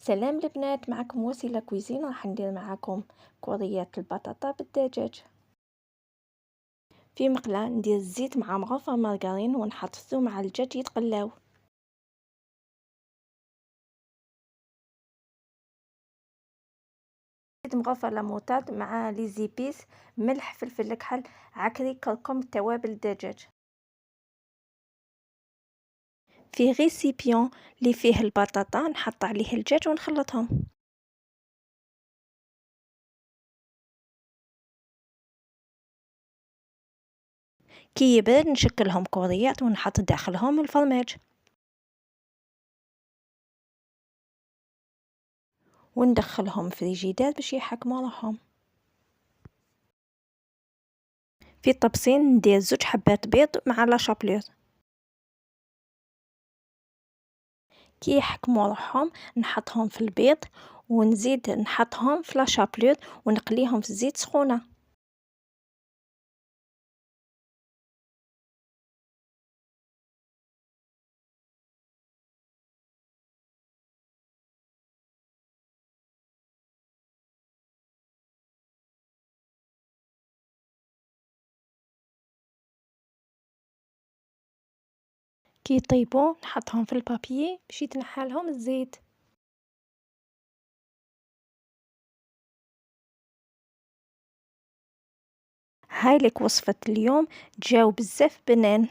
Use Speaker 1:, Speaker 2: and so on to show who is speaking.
Speaker 1: سلام البنات، معكم وسيلة كويزين. راح ندير معاكم كوريات البطاطا بالدجاج. في مقلاة ندير الزيت مع مغرفة مارغرين ونحط الثوم مع الدجاج يتقلاو. زيت مغرفة لاموطاد مع لي زيبيس، ملح، فلفل الكحل، عكري، كركم، توابل الدجاج. في ريسيبيون اللي فيه البطاطا نحط عليه الدجاج ونخلطهم. كي يبرد نشكلهم كوريات ونحط داخلهم الفرماج وندخلهم فريجيدار باش يحكموا روحهم. في الطبسين ندير 2 حبات بيض مع لا شابلور. كي يحكموا روحهم نحطهم في البيض ونزيد نحطهم في لا شابلور ونقليهم في الزيت سخونه. كي يطيبوا نحطهم في البابيي باش يتنحالهم الزيت. هاي لك وصفة اليوم، جاو بزاف بنان.